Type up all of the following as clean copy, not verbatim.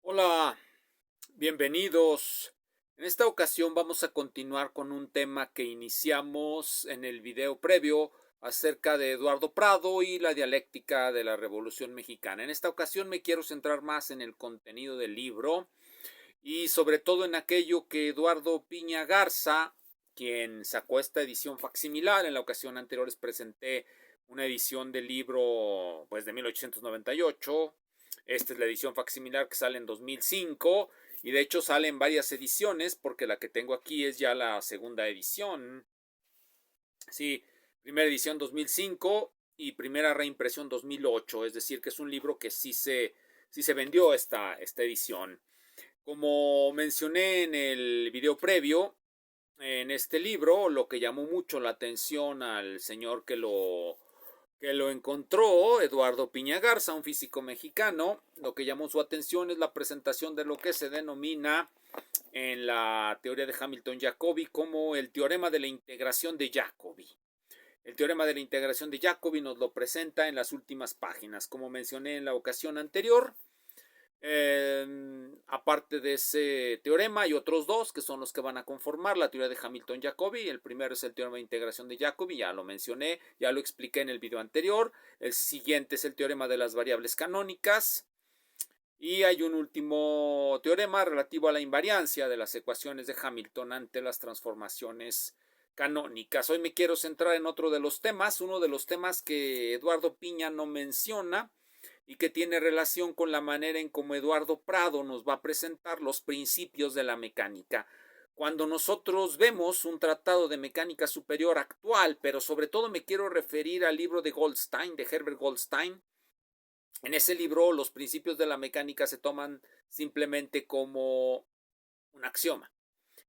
Hola, bienvenidos. En esta ocasión vamos a continuar con un tema que iniciamos en el video previo acerca de Eduardo Prado y la dialéctica de la Revolución Mexicana. En esta ocasión me quiero centrar más en el contenido del libro y sobre todo en aquello que Eduardo Piña Garza, quien sacó esta edición facsimilar. En la ocasión anterior les presenté una edición del libro pues de 1898. Esta es la edición facsimilar que sale en 2005 y de hecho sale en varias ediciones porque la que tengo aquí es ya la segunda edición. Sí, primera edición 2005 y primera reimpresión 2008, es decir que es un libro que sí se vendió esta edición. Como mencioné en el video previo, en este libro lo que llamó mucho la atención al señor que lo encontró, Eduardo Piña Garza, un físico mexicano, lo que llamó su atención es la presentación de lo que se denomina en la teoría de Hamilton-Jacobi como el teorema de la integración de Jacobi. El teorema de la integración de Jacobi nos lo presenta en las últimas páginas. Como mencioné en la ocasión anterior, aparte de ese teorema hay otros dos que son los que van a conformar la teoría de Hamilton-Jacobi. El primero es el teorema de integración de Jacobi, ya lo mencioné, ya lo expliqué en el video anterior. El siguiente es el teorema de las variables canónicas. Y hay un último teorema relativo a la invariancia de las ecuaciones de Hamilton ante las transformaciones canónicas. Hoy me quiero centrar en otro de los temas, uno de los temas que Eduardo Piña no menciona y que tiene relación con la manera en cómo Eduardo Prado nos va a presentar los principios de la mecánica. Cuando nosotros vemos un tratado de mecánica superior actual, pero sobre todo me quiero referir al libro de Goldstein, de Herbert Goldstein. En ese libro los principios de la mecánica se toman simplemente como un axioma.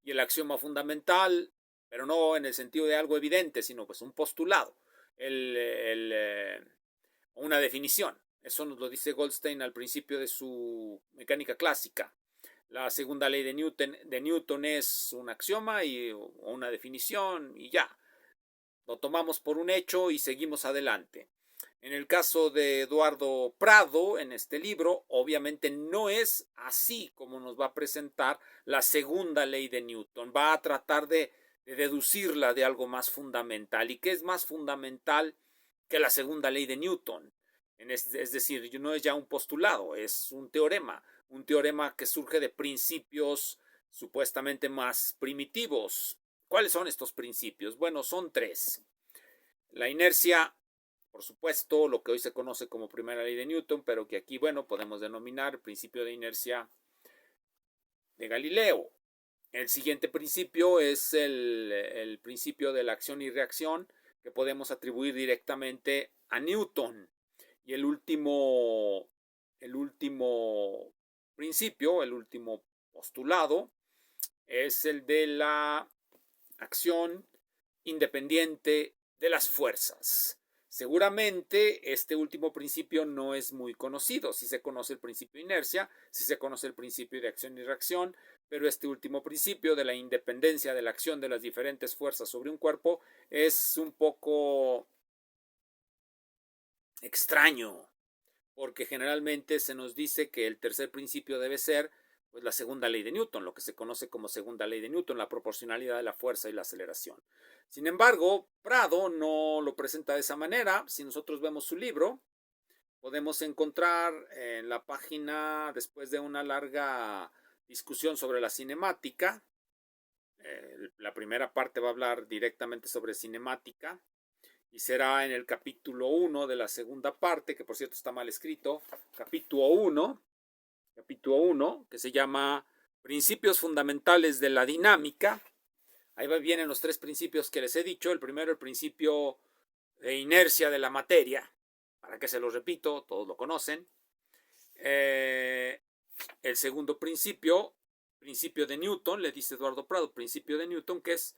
Y el axioma fundamental, pero no en el sentido de algo evidente, sino pues un postulado, una definición. Eso nos lo dice Goldstein al principio de su mecánica clásica. La segunda ley de Newton es un axioma y una definición y ya. Lo tomamos por un hecho y seguimos adelante. En el caso de Eduardo Prado, en este libro, obviamente no es así como nos va a presentar la segunda ley de Newton. Va a tratar de deducirla de algo más fundamental. ¿Y qué es más fundamental que la segunda ley de Newton? Es decir, no es ya un postulado, es un teorema que surge de principios supuestamente más primitivos. ¿Cuáles son estos principios? Bueno, son tres. La inercia, por supuesto, lo que hoy se conoce como primera ley de Newton, pero que aquí, bueno, podemos denominar principio de inercia de Galileo. El siguiente principio es el principio de la acción y reacción, que podemos atribuir directamente a Newton. Y el último principio, el último postulado, es el de la acción independiente de las fuerzas. Seguramente este último principio no es muy conocido. Sí se conoce el principio de inercia, sí se conoce el principio de acción y reacción, pero este último principio de la independencia de la acción de las diferentes fuerzas sobre un cuerpo es un poco extraño, porque generalmente se nos dice que el tercer principio debe ser pues la segunda ley de Newton, lo que se conoce como segunda ley de Newton, la proporcionalidad de la fuerza y la aceleración. Sin embargo, Prado no lo presenta de esa manera. Si nosotros vemos su libro, podemos encontrar en la página, después de una larga discusión sobre la cinemática, la primera parte va a hablar directamente sobre cinemática, y será en el capítulo 1 de la segunda parte, que por cierto está mal escrito, capítulo 1, que se llama Principios Fundamentales de la Dinámica. Ahí vienen los tres principios que les he dicho. El primero, el principio de inercia de la materia. ¿Para qué se los repito? Todos lo conocen. El segundo principio de Newton, le dice Eduardo Prado, principio de Newton, que es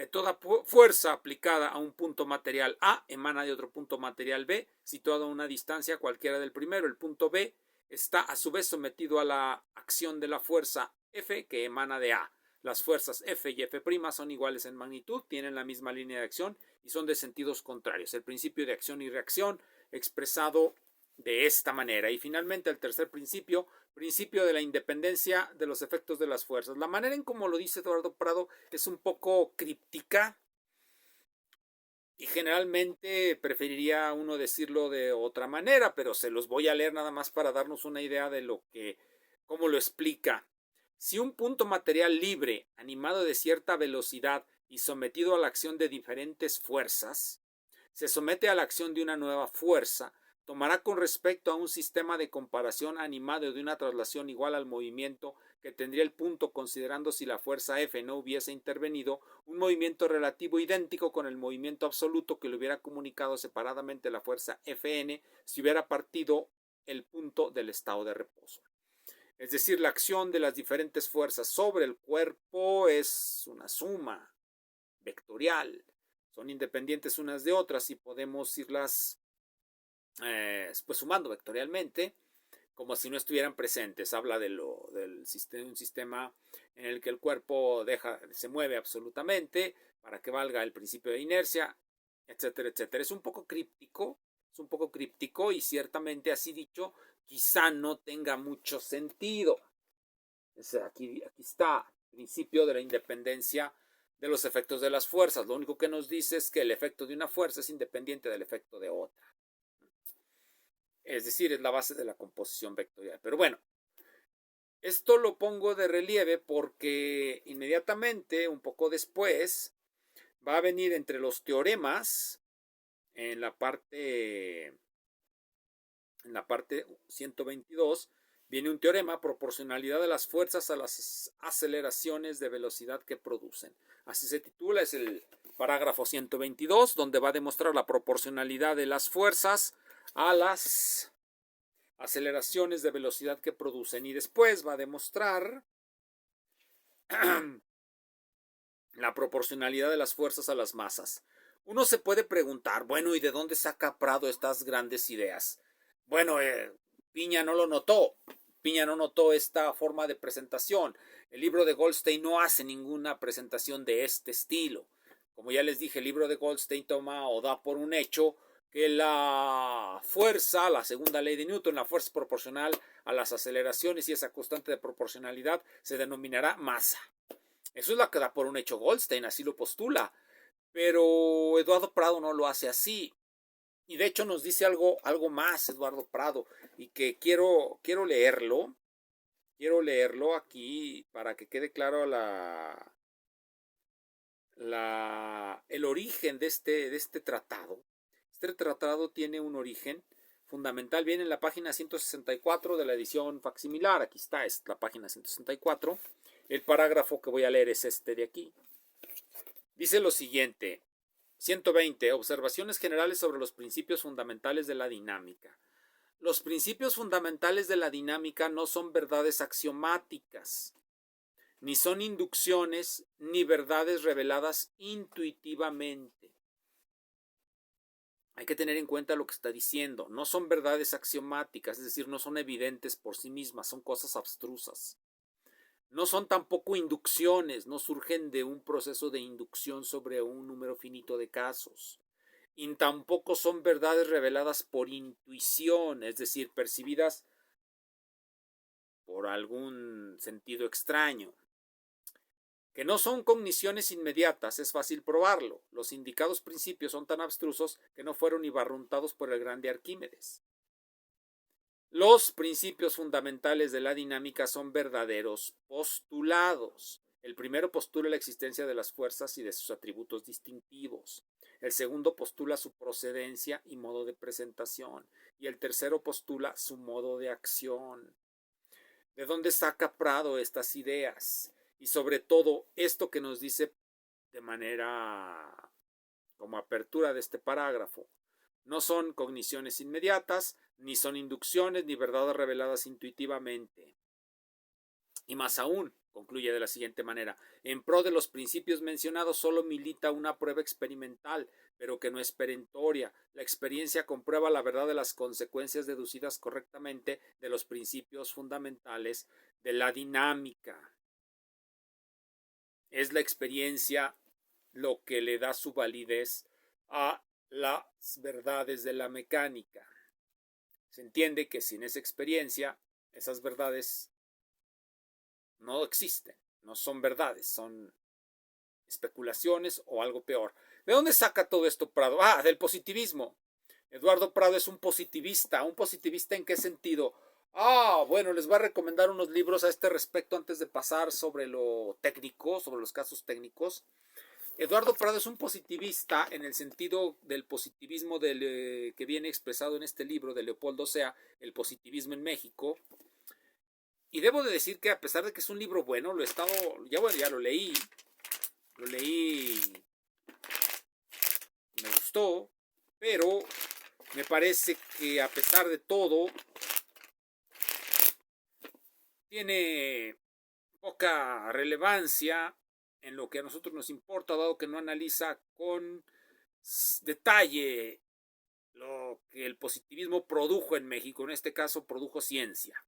toda fuerza aplicada a un punto material A emana de otro punto material B, situado a una distancia cualquiera del primero. El punto B está a su vez sometido a la acción de la fuerza F que emana de A. Las fuerzas F y F' son iguales en magnitud, tienen la misma línea de acción y son de sentidos contrarios. El principio de acción y reacción expresado de esta manera. Y finalmente el tercer principio, principio de la independencia de los efectos de las fuerzas. La manera en como lo dice Eduardo Prado es un poco críptica y generalmente preferiría uno decirlo de otra manera, pero se los voy a leer nada más para darnos una idea de cómo lo explica. Si un punto material libre, animado de cierta velocidad y sometido a la acción de diferentes fuerzas, se somete a la acción de una nueva fuerza, tomará con respecto a un sistema de comparación animado de una traslación igual al movimiento que tendría el punto considerando si la fuerza F no hubiese intervenido, un movimiento relativo idéntico con el movimiento absoluto que le hubiera comunicado separadamente la fuerza Fn si hubiera partido el punto del estado de reposo. Es decir, la acción de las diferentes fuerzas sobre el cuerpo es una suma vectorial. Son independientes unas de otras y podemos irlas pues sumando vectorialmente como si no estuvieran presentes. Habla de un sistema en el que el cuerpo se mueve absolutamente para que valga el principio de inercia, etcétera, etcétera. Es un poco críptico y ciertamente así dicho quizá no tenga mucho sentido. Aquí está, principio de la independencia de los efectos de las fuerzas. Lo único que nos dice es que el efecto de una fuerza es independiente del efecto de otra. Es decir, es la base de la composición vectorial. Pero bueno, esto lo pongo de relieve porque inmediatamente, un poco después, va a venir entre los teoremas, en la parte 122, viene un teorema, proporcionalidad de las fuerzas a las aceleraciones de velocidad que producen. Así se titula, es el parágrafo 122, donde va a demostrar la proporcionalidad de las fuerzas a las aceleraciones de velocidad que producen. Y después va a demostrar la proporcionalidad de las fuerzas a las masas. Uno se puede preguntar, bueno, ¿y de dónde saca Prado estas grandes ideas? Bueno, Piña no lo notó. Piña no notó esta forma de presentación. El libro de Goldstein no hace ninguna presentación de este estilo. Como ya les dije, el libro de Goldstein toma o da por un hecho que la fuerza, la segunda ley de Newton, la fuerza es proporcional a las aceleraciones y esa constante de proporcionalidad se denominará masa. Eso es lo que da por un hecho Goldstein, así lo postula. Pero Eduardo Prado no lo hace así. Y de hecho nos dice algo más Eduardo Prado y que quiero leerlo. Quiero leerlo aquí para que quede claro el origen de este tratado. Este tratado tiene un origen fundamental. Viene en la página 164 de la edición facsimilar. Aquí está, es la página 164. El parágrafo que voy a leer es este de aquí. Dice lo siguiente. 120. Observaciones generales sobre los principios fundamentales de la dinámica. Los principios fundamentales de la dinámica no son verdades axiomáticas, ni son inducciones, ni verdades reveladas intuitivamente. Hay que tener en cuenta lo que está diciendo. No son verdades axiomáticas, es decir, no son evidentes por sí mismas, son cosas abstrusas. No son tampoco inducciones, no surgen de un proceso de inducción sobre un número finito de casos. Y tampoco son verdades reveladas por intuición, es decir, percibidas por algún sentido extraño. Que no son cogniciones inmediatas, es fácil probarlo. Los indicados principios son tan abstrusos que no fueron ni barruntados por el grande Arquímedes. Los principios fundamentales de la dinámica son verdaderos postulados. El primero postula la existencia de las fuerzas y de sus atributos distintivos. El segundo postula su procedencia y modo de presentación. Y el tercero postula su modo de acción. ¿De dónde saca Prado estas ideas? Y sobre todo, esto que nos dice de manera como apertura de este parágrafo. No son cogniciones inmediatas, ni son inducciones, ni verdades reveladas intuitivamente. Y más aún, concluye de la siguiente manera, en pro de los principios mencionados solo milita una prueba experimental, pero que no es perentoria. La experiencia comprueba la verdad de las consecuencias deducidas correctamente de los principios fundamentales de la dinámica. Es la experiencia lo que le da su validez a las verdades de la mecánica. Se entiende que sin esa experiencia, esas verdades no existen, no son verdades, son especulaciones o algo peor. ¿De dónde saca todo esto Prado? Del positivismo. Eduardo Prado es un positivista. ¿Un positivista en qué sentido? Bueno, les voy a recomendar unos libros a este respecto antes de pasar sobre lo técnico, sobre los casos técnicos. Eduardo Prado es un positivista en el sentido del positivismo que viene expresado en este libro de Leopoldo Sea, El positivismo en México. Y debo de decir que a pesar de que es un libro bueno, ya lo leí, me gustó, pero me parece que a pesar de todo tiene poca relevancia en lo que a nosotros nos importa, dado que no analiza con detalle lo que el positivismo produjo en México. En este caso produjo ciencia,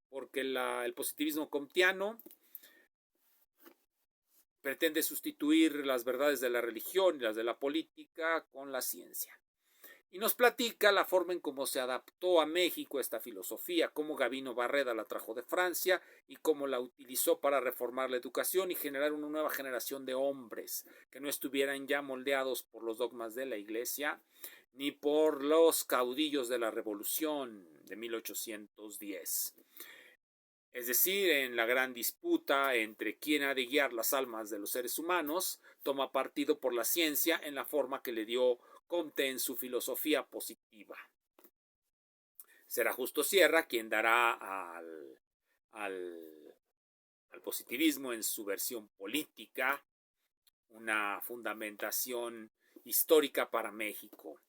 porque el positivismo comtiano pretende sustituir las verdades de la religión y las de la política con la ciencia. Y nos platica la forma en cómo se adaptó a México esta filosofía, cómo Gavino Barreda la trajo de Francia y cómo la utilizó para reformar la educación y generar una nueva generación de hombres que no estuvieran ya moldeados por los dogmas de la Iglesia ni por los caudillos de la Revolución de 1810. Es decir, en la gran disputa entre quién ha de guiar las almas de los seres humanos, toma partido por la ciencia en la forma que le dio Comte en su filosofía positiva. Será Justo Sierra quien dará al positivismo en su versión política una fundamentación histórica para México.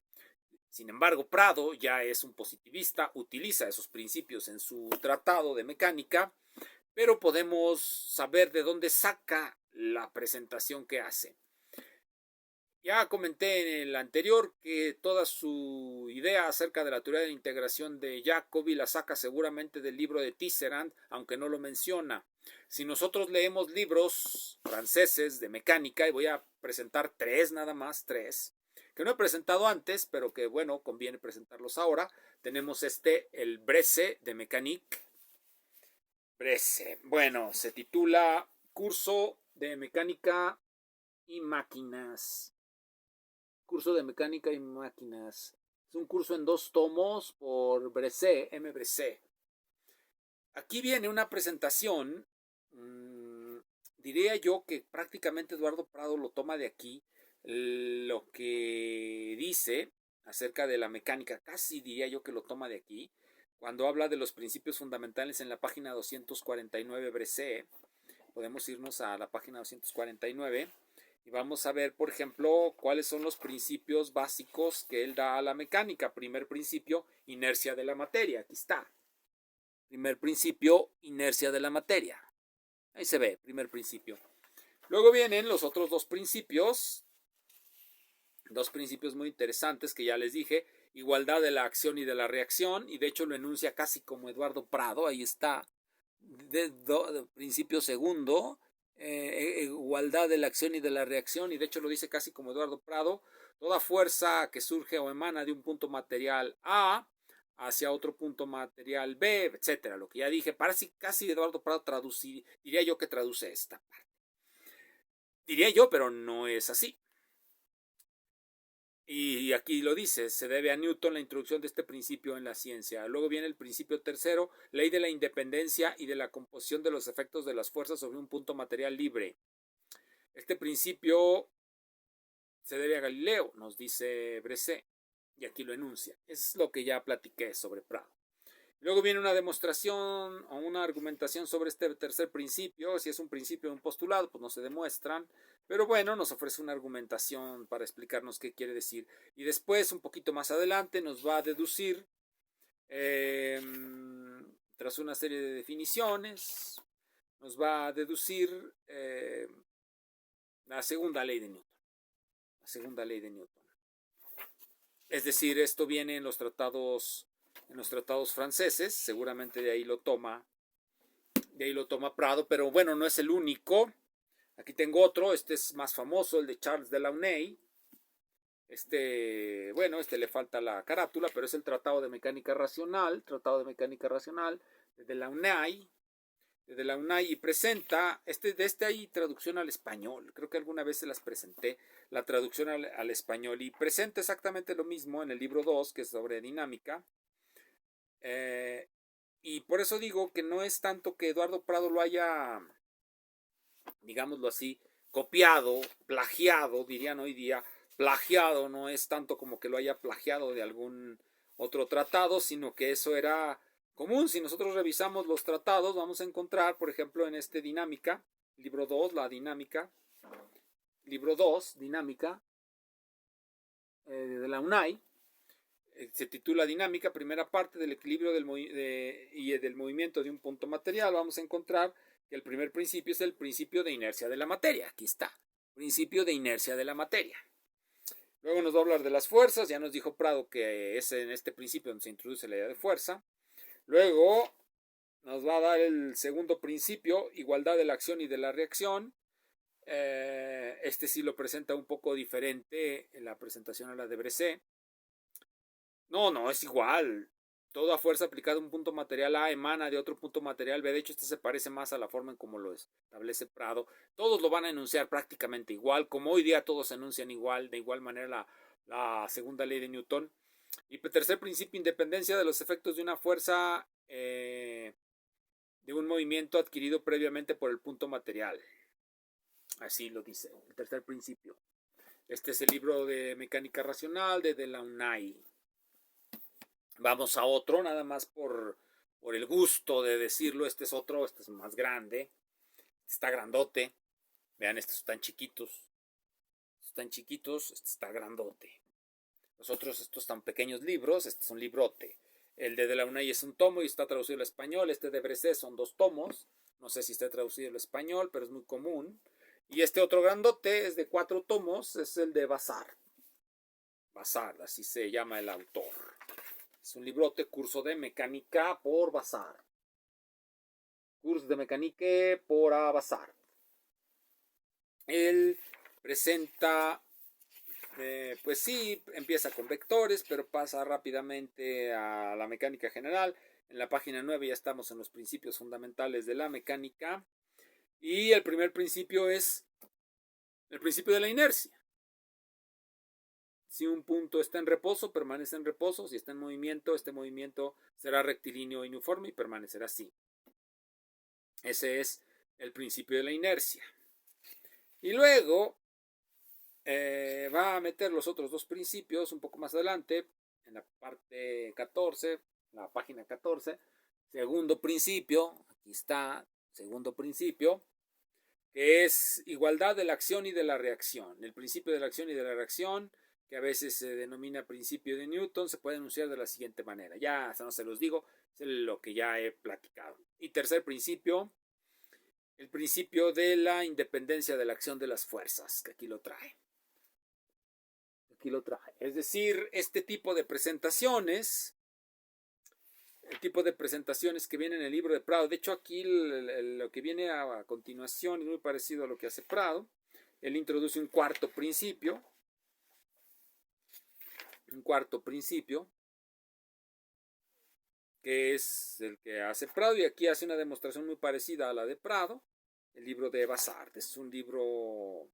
Sin embargo, Prado ya es un positivista, utiliza esos principios en su tratado de mecánica, pero podemos saber de dónde saca la presentación que hace. Ya comenté en el anterior que toda su idea acerca de la teoría de la integración de Jacobi la saca seguramente del libro de Tisserand, aunque no lo menciona. Si nosotros leemos libros franceses de mecánica, y voy a presentar nada más tres, que no he presentado antes, pero que bueno, conviene presentarlos ahora. Tenemos el Bresse de Mécanique. Bresse. Bueno, se titula Curso de Mecánica y Máquinas. Curso de Mecánica y Máquinas. Es un curso en 2 tomos por Bresse, M. Bresse. Aquí viene una presentación, diría yo que prácticamente Eduardo Prado lo toma de aquí, lo que dice acerca de la mecánica, casi diría yo que lo toma de aquí, cuando habla de los principios fundamentales en la página 249 Bresse. Podemos irnos a la página 249 y vamos a ver, por ejemplo, cuáles son los principios básicos que él da a la mecánica. Primer principio, inercia de la materia. Aquí está. Primer principio, inercia de la materia. Ahí se ve, primer principio. Luego vienen los otros dos principios muy interesantes que ya les dije. Igualdad de la acción y de la reacción, y de hecho lo enuncia casi como Eduardo Prado. Ahí está. Principio segundo, igualdad de la acción y de la reacción, y de hecho lo dice casi como Eduardo Prado. Toda fuerza que surge o emana de un punto material A hacia otro punto material B, etcétera. Lo que ya dije, parece casi Eduardo Prado diría yo que traduce esta parte. Diría yo, pero no es así. Y aquí lo dice, se debe a Newton la introducción de este principio en la ciencia. Luego viene el principio tercero, ley de la independencia y de la composición de los efectos de las fuerzas sobre un punto material libre. Este principio se debe a Galileo, nos dice Bresse, y aquí lo enuncia. Es lo que ya platiqué sobre Prado. Luego viene una demostración o una argumentación sobre este tercer principio. Si es un principio o un postulado, pues no se demuestran. Pero bueno, nos ofrece una argumentación para explicarnos qué quiere decir. Y después, un poquito más adelante, nos va a deducir, tras una serie de definiciones, nos va a deducir la segunda ley de Newton. La segunda ley de Newton. Es decir, esto viene en los tratados franceses, seguramente de ahí lo toma Prado, pero bueno, no es el único. Aquí tengo otro, este es más famoso, el de Charles Delaunay, Bueno, le falta la carátula, pero es el Tratado de Mecánica Racional, de la UNAI, y presenta, hay traducción al español, creo que alguna vez se las presenté, la traducción al español, y presenta exactamente lo mismo en el libro 2, que es sobre dinámica, y por eso digo que no es tanto que Eduardo Prado lo haya, digámoslo así, copiado, plagiado, dirían hoy día. Plagiado no es tanto como que lo haya plagiado de algún otro tratado, sino que eso era común. Si nosotros revisamos los tratados, vamos a encontrar, por ejemplo, en dinámica, libro 2, la dinámica, libro 2, dinámica, de la UNAI, se titula Dinámica, primera parte del equilibrio del movimiento de un punto material. Vamos a encontrar que el primer principio es el principio de inercia de la materia. Aquí está, principio de inercia de la materia. Luego nos va a hablar de las fuerzas. Ya nos dijo Prado que es en este principio donde se introduce la idea de fuerza. Luego nos va a dar el segundo principio, igualdad de la acción y de la reacción. Sí lo presenta un poco diferente en la presentación a la de Bresé. No, es igual. Toda fuerza aplicada a un punto material A emana de otro punto material B. De hecho, se parece más a la forma en como lo establece Prado. Todos lo van a enunciar prácticamente igual, como hoy día todos enuncian igual, de igual manera la segunda ley de Newton. Y tercer principio, independencia de los efectos de una fuerza de un movimiento adquirido previamente por el punto material. Así lo dice, el tercer principio. Este es el libro de Mecánica Racional de la UNAI. Vamos a otro, nada más por el gusto de decirlo. Este es otro, este es más grande. Está grandote. Vean, estos están chiquitos. Este está grandote. Los otros, estos están pequeños libros. Este es un librote. El de la UNAI es un tomo y está traducido al español. Este de Bresé son 2 tomos. No sé si está traducido al español, pero es muy común. Y este otro grandote es de 4 tomos. Es el de Bazar. Bazar, así se llama el autor. Es un librote, curso de mecánica por Bazar. Curso de mecánica por Bazar. Él presenta, pues sí, empieza con vectores, pero pasa rápidamente a la mecánica general. En la página 9 ya estamos en los principios fundamentales de la mecánica. Y el primer principio es el principio de la inercia. Si un punto está en reposo, permanece en reposo. Si está en movimiento, este movimiento será rectilíneo e uniforme y permanecerá así. Ese es el principio de la inercia. Y luego va a meter los otros 2 principios un poco más adelante, en la parte 14, la página 14. Segundo principio, aquí está, segundo principio, que es igualdad de la acción y de la reacción. El principio de la acción y de la reacción, que a veces se denomina principio de Newton, se puede enunciar de la siguiente manera. Ya hasta no se los digo, es lo que ya he platicado. Y tercer principio, el principio de la independencia de la acción de las fuerzas, que aquí lo trae. Es decir, este tipo de presentaciones, el tipo de presentaciones que viene en el libro de Prado. De hecho, aquí lo que viene a continuación es muy parecido a lo que hace Prado. Él introduce un cuarto principio. Que es el que hace Prado, y aquí hace una demostración muy parecida a la de Prado. El libro de Bazard es un libro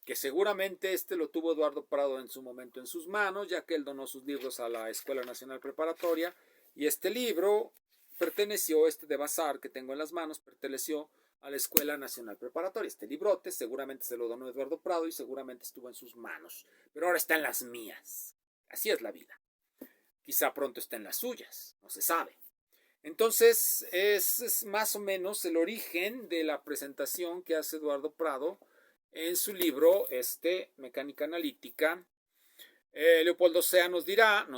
que seguramente lo tuvo Eduardo Prado en su momento en sus manos, ya que él donó sus libros a la Escuela Nacional Preparatoria, y este libro perteneció, de Bazard que tengo en las manos, perteneció a la Escuela Nacional Preparatoria. Este librote seguramente se lo donó Eduardo Prado y seguramente estuvo en sus manos, pero ahora está en las mías. Así es la vida. Quizá pronto esté en las suyas, no se sabe. Entonces es más o menos el origen de la presentación que hace Eduardo Prado en su libro Mecánica Analítica. Leopoldo Sea nos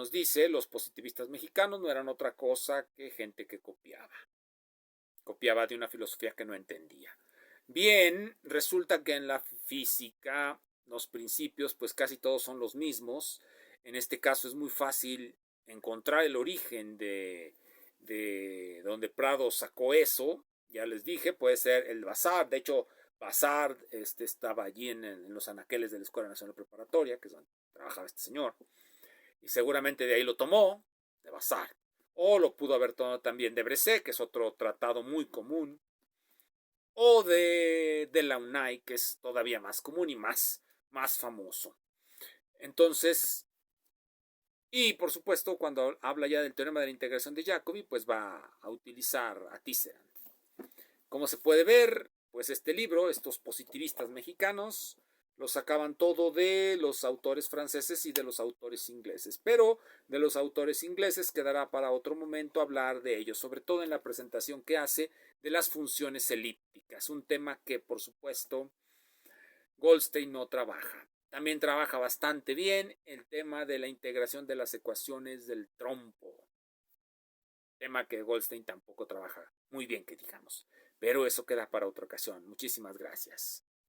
dice, los positivistas mexicanos no eran otra cosa que gente que copiaba de una filosofía que no entendía. Bien, resulta que en la física los principios pues casi todos son los mismos. En este caso es muy fácil encontrar el origen de donde Prado sacó eso. Ya les dije, puede ser el Bazar. De hecho, Bazar estaba allí en los anaqueles de la Escuela Nacional Preparatoria, que es donde trabajaba este señor, y seguramente de ahí lo tomó, de Bazar, o lo pudo haber tomado también de Bresé, que es otro tratado muy común, o de la UNAI, que es todavía más común y más famoso. Entonces, y por supuesto, cuando habla ya del teorema de la integración de Jacobi, pues va a utilizar a Tisserand. Como se puede ver, pues este libro, estos positivistas mexicanos, lo sacaban todo de los autores franceses y de los autores ingleses. Pero de los autores ingleses quedará para otro momento hablar de ellos, sobre todo en la presentación que hace de las funciones elípticas, un tema que por supuesto Goldstein no trabaja. También trabaja bastante bien el tema de la integración de las ecuaciones del trompo, tema que Goldstein tampoco trabaja muy bien, que digamos. Pero eso queda para otra ocasión. Muchísimas gracias.